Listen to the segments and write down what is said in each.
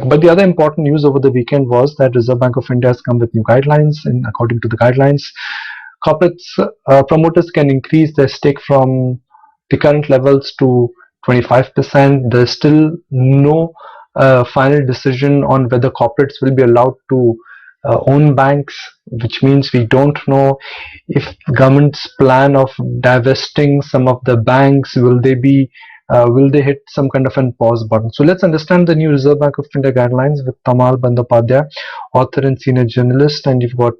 But the other important news over the weekend was that Reserve Bank of India has come with new guidelines, and according to the guidelines, corporates promoters can increase their stake from the current levels to 25%. There's still no final decision on whether corporates will be allowed to own banks, which means we don't know if government's plan of divesting some of the banks will they hit some kind of an pause button. So let's understand the new Reserve Bank of India guidelines with Tamal Bandopadhyay, author and senior journalist, and you've got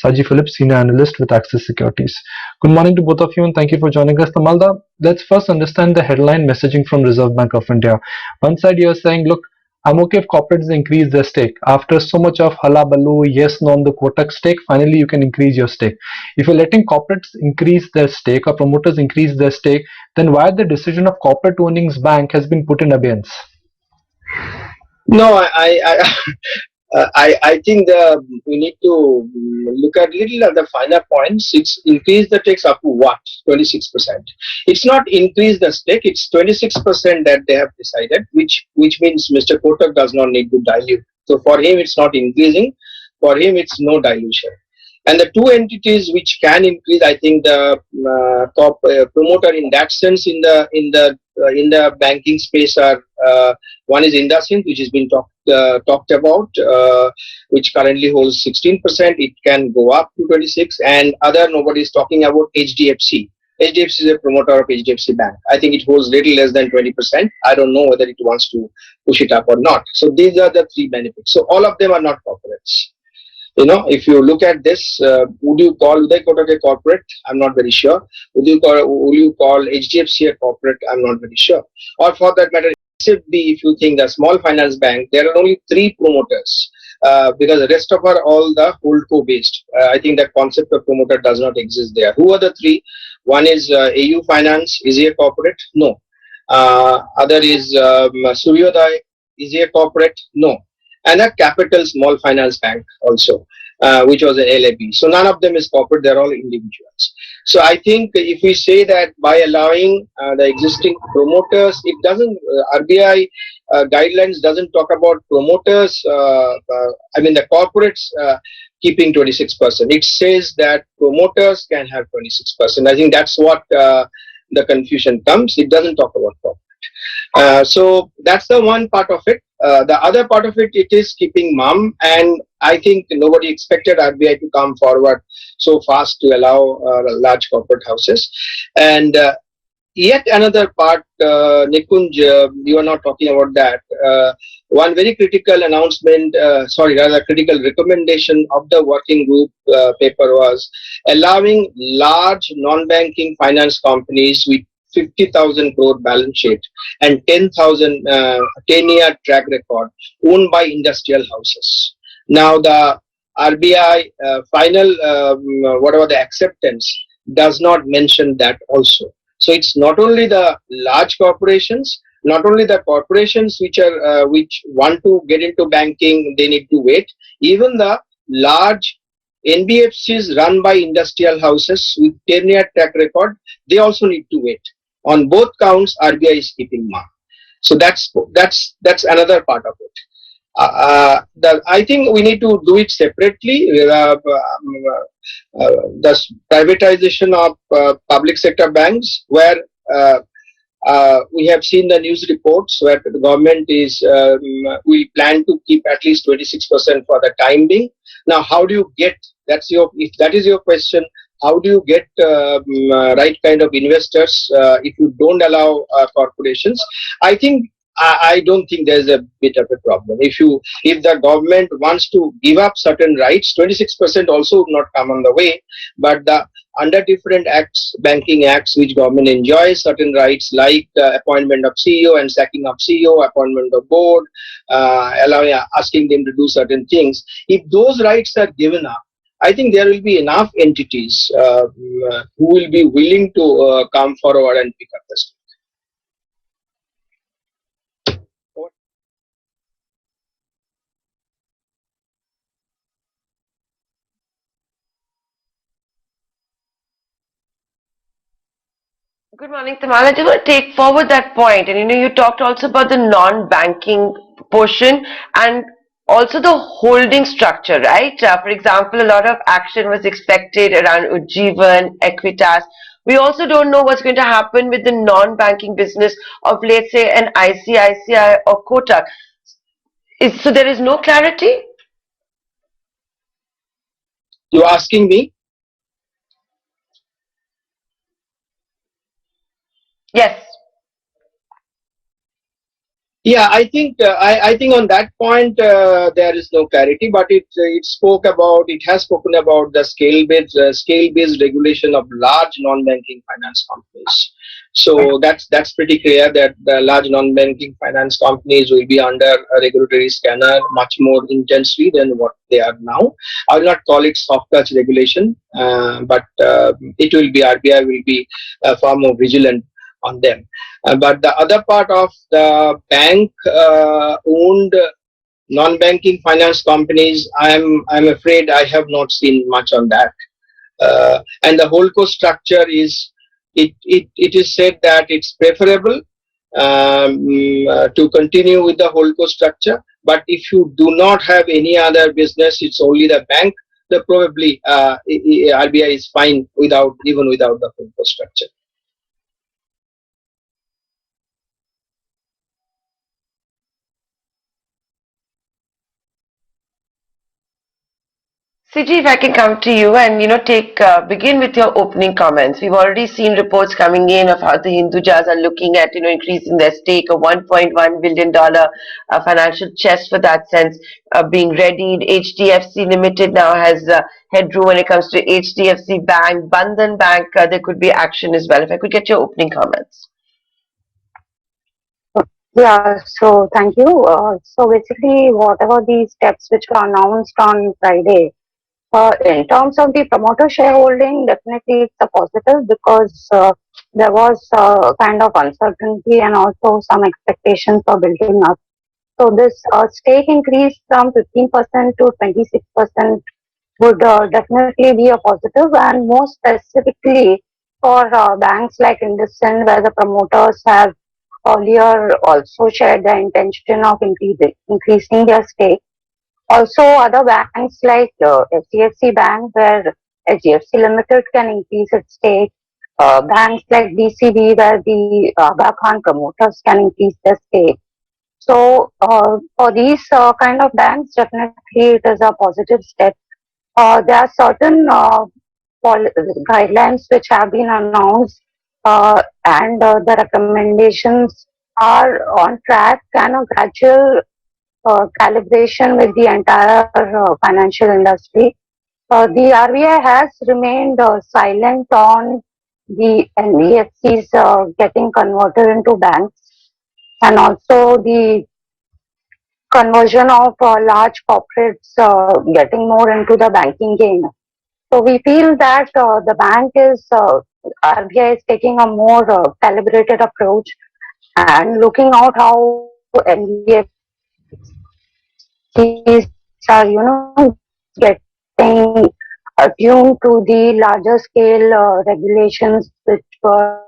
Saji Phillips, senior analyst with Axis Securities. Good morning to both of you, and thank you for joining us. Tamalda, let's first understand the headline messaging from Reserve Bank of India. One side you're saying, look, I'm okay if corporates increase their stake. After so much of hullabaloo, yes, no on the Kotak stake, finally you can increase your stake. If you're letting corporates increase their stake or promoters increase their stake, then why the decision of corporate ownings bank has been put in abeyance? No, I think we need to look at little at the finer points. It's increase the stakes up to what? 26%. It's not increase the stake, it's 26% that they have decided, which means Mr. Kotak does not need to dilute. So for him it's not increasing, for him it's no dilution. And the two entities which can increase, I think the promoter in that sense in the banking space are one is IndusInd, which has been talked about, which currently holds 16%. It can go up to 26, and other nobody is talking about HDFC. HDFC is a promoter of HDFC Bank. I think it holds little less than 20%. I don't know whether it wants to push it up or not. So these are the three benefits. So all of them are not corporates. If you look at this, would you call Uday Kotak a corporate? I'm not very sure. Will you call HDFC a corporate? I'm not very sure. Or for that matter, SFB, if you think the small finance bank, there are only three promoters. Because the rest of are all the holdco based. I think that concept of promoter does not exist there. Who are the three? One is AU Finance. Is he a corporate? No. Other is Suryodaya. Is he a corporate? No. And a Capital Small Finance Bank also, which was an LAB. So none of them is corporate, they're all individuals. So I think if we say that by allowing the existing promoters, it doesn't, RBI guidelines doesn't talk about promoters, the corporates keeping 26%. It says that promoters can have 26%. I think that's what the confusion comes. It doesn't talk about corporate. So that's the one part of it. The other part of it is keeping mum, and I think nobody expected RBI to come forward so fast to allow large corporate houses. And yet another part, Nikunj, you are not talking about that. One very critical announcement, critical recommendation of the working group paper was allowing large non-banking finance companies with 50,000 crore balance sheet and 10-year track record owned by industrial houses. Now the RBI final whatever the acceptance does not mention that also. So it's not only the large corporations, not only the corporations which want to get into banking, they need to wait. Even the large NBFCs run by industrial houses with 10-year track record, they also need to wait. On both counts, RBI is keeping mark. So that's another part of it. I think we need to do it separately. The privatization of public sector banks, where we have seen the news reports where the government will plan to keep at least 26% for the time being. Now, how do you get? If that is your question, how do you get right kind of investors if you don't allow corporations? I don't think there's a bit of a problem. If the government wants to give up certain rights, 26% also would not come on the way. But under different acts, banking acts, which government enjoys certain rights like appointment of CEO and sacking of CEO, appointment of board, asking them to do certain things. If those rights are given up, I think there will be enough entities who will be willing to come forward and pick up the slack. Good morning, Tamal. I just want to take forward that point. And you talked also about the non-banking portion and also the holding structure, right? For example, a lot of action was expected around Ujjivan, Equitas. We also don't know what's going to happen with the non-banking business of, let's say, an ICICI or Kotak. So there is no clarity? You asking me? Yes. Yeah, I think on that point there is no clarity, but it has spoken about the scale based regulation of large non banking finance companies. So that's pretty clear that the large non banking finance companies will be under a regulatory scanner much more intensely than what they are now. I will not call it soft touch regulation, but it will be RBI will be far more vigilant on them. But the other part of the bank owned non-banking finance companies, I'm afraid I have not seen much on that. And the whole cost structure is it is said that it's preferable to continue with the whole cost structure. But if you do not have any other business, it's only the bank. Then probably RBI is fine without the whole cost structure. CG, if I can come to you and take begin with your opening comments. We've already seen reports coming in of how the Hindujas are looking at increasing their stake, a $1.1 billion financial chest for that sense being readied. HDFC Limited now has headroom when it comes to HDFC Bank, Bandhan Bank. There could be action as well. If I could get your opening comments. Yeah, so thank you. So basically, whatever these steps which were announced on Friday, in terms of the promoter shareholding, definitely it's a positive because there was kind of uncertainty and also some expectations for building up. So this stake increase from 15% to 26% would definitely be a positive, and more specifically for banks like IndusInd, where the promoters have earlier also shared the intention of increasing their stake. Also, other banks like HDFC Bank, where HDFC Limited can increase its stake. Banks like DCB, where the Aga Khan promoters can increase their stake. So, for these kind of banks, definitely it is a positive step. There are certain guidelines which have been announced, and the recommendations are on track and a gradual calibration with the entire financial industry. The RBI has remained silent on the NBFCs getting converted into banks, and also the conversion of large corporates getting more into the banking game. So we feel that the bank is RBI is taking a more calibrated approach and looking out how NBFCs are, getting attuned to the larger scale regulations which were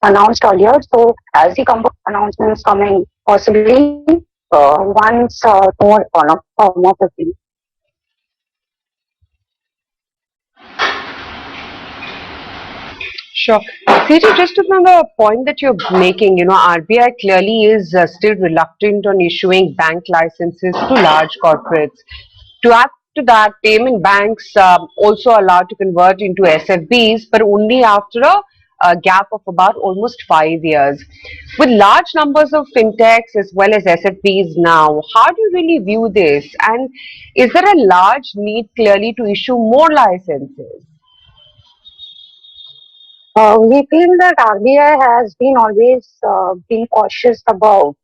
announced earlier. So as the announcements coming, possibly once more on a form of a fee. Sure. CJ, just on the point that you're making, RBI clearly is still reluctant on issuing bank licenses to large corporates. To add to that, payment banks also allowed to convert into SFBs, but only after a gap of about almost 5 years. With large numbers of fintechs as well as SFBs now, how do you really view this? And is there a large need clearly to issue more licenses? We feel that RBI has been always been cautious about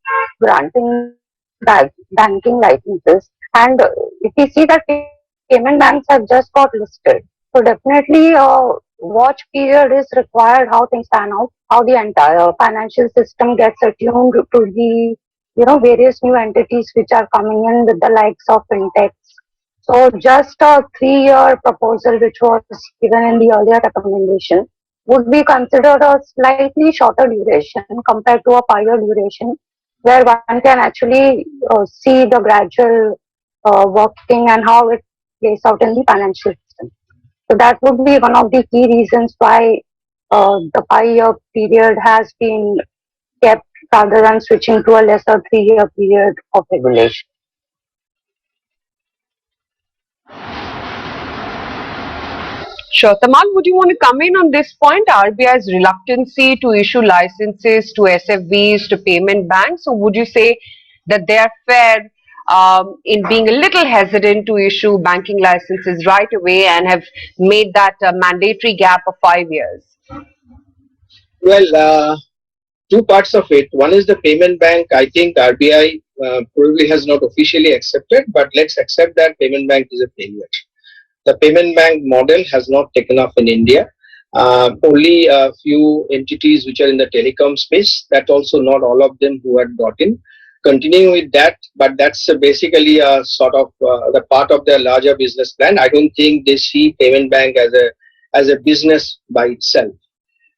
granting banking licenses, and if we see that payment banks have just got listed, so definitely watch period is required. How things pan out, how the entire financial system gets attuned to the various new entities which are coming in with the likes of fintechs. So just a 3-year proposal which was given in the earlier recommendation would be considered a slightly shorter duration compared to a 5-year duration, where one can actually see the gradual working and how it plays out in the financial system. So that would be one of the key reasons why the 5-year period has been kept rather than switching to a lesser 3-year period of regulation. Sure. Tamal, would you want to come in on this point? RBI's reluctancy to issue licenses to SFBs, to payment banks, or would you say that they are fair in being a little hesitant to issue banking licenses right away and have made that a mandatory gap of 5 years? Well, two parts of it. One is the payment bank. I think RBI probably has not officially accepted, but let's accept that payment bank is a failure. The payment bank model has not taken off in India. Only a few entities which are in the telecom space, that also not all of them who had got in. Continuing with that, but that's basically a sort of the part of their larger business plan. I don't think they see payment bank as a business by itself.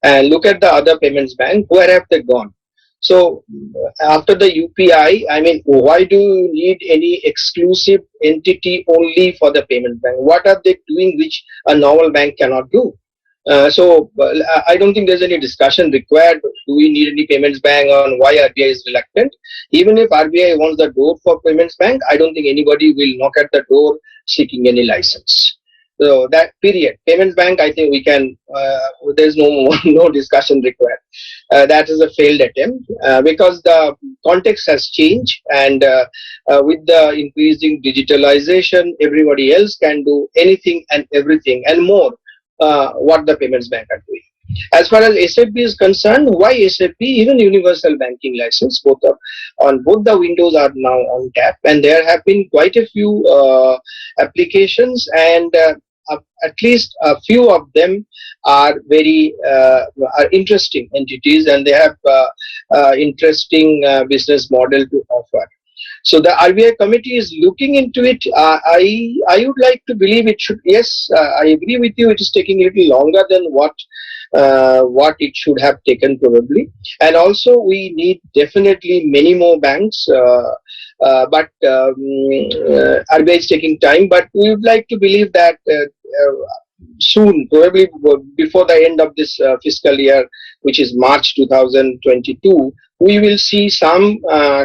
And look at the other payments bank, where have they gone? So after the UPI, I mean, why do you need any exclusive entity only for the payment bank? What are they doing which a normal bank cannot do? I don't think there's any discussion required. Do we need any payments bank on why RBI is reluctant? Even if RBI wants the door for payments bank, I don't think anybody will knock at the door seeking any license. So that period, payments bank, I think we can. There's no discussion required. That is a failed attempt because the context has changed, and with the increasing digitalization, everybody else can do anything and everything and more. What the payments bank are doing. As far as SFB is concerned, why SFB? Even universal banking license, on both the windows are now on tap, and there have been quite a few applications, and at least a few of them are very are interesting entities, and they have interesting business model to offer. So the RBI committee is looking into it. I would like to believe it should. Yes, I agree with you. It is taking a little longer than what it should have taken probably. And also we need definitely many more banks. But RBI is taking time. But we would like to believe that soon, probably before the end of this fiscal year, which is March 2022, we will see some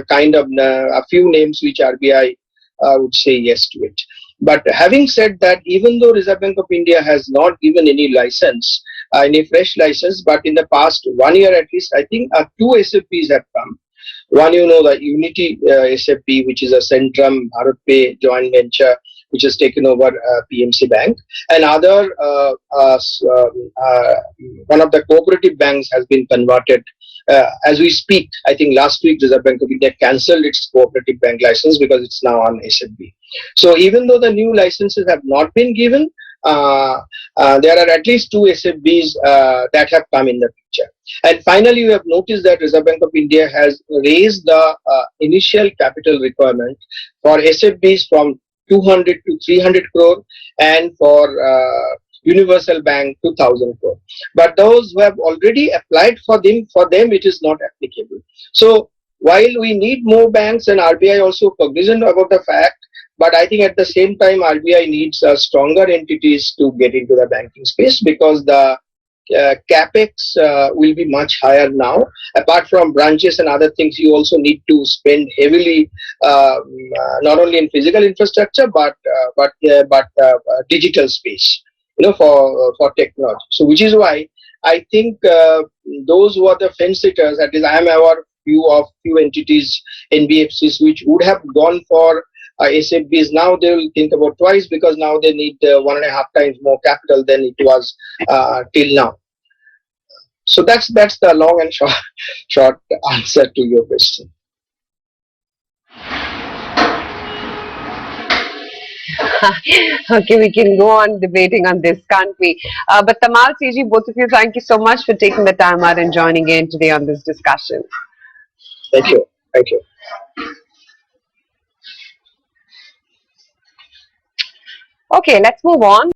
kind of a few names which RBI would say yes to it. But having said that, even though Reserve Bank of India has not given any license, any fresh license, but in the past 1 year at least, I think 2 SFBs have come. One, the Unity SFB, which is a Centrum BharatPe joint venture, which has taken over PMC Bank. And other, one of the cooperative banks has been converted. As we speak, I think last week Reserve Bank of India cancelled its cooperative bank license because it's now on SFB. So even though the new licenses have not been given, there are at least 2 SFBs that have come in the picture. And finally, you have noticed that Reserve Bank of India has raised the initial capital requirement for SFBs from 200 to 300 crore, and for Universal Bank 2000 crore. But those who have already applied for them it is not applicable. So while we need more banks, and RBI also cognizant about the fact, but I think at the same time RBI needs stronger entities to get into the banking space, because the capex will be much higher now. Apart from branches and other things, you also need to spend heavily, not only in physical infrastructure but digital space, for technology. So which is why I think those who are the fence sitters, at least I am aware few entities, NBFCs, which would have gone for SFBs, now they will think about twice, because now they need 1.5 times more capital than it was till now. So that's the long and short answer to your question. Okay, we can go on debating on this, can't we? But Tamal, CG, both of you, thank you so much for taking the time out and joining in today on this discussion. Thank you. Thank you. Okay, let's move on.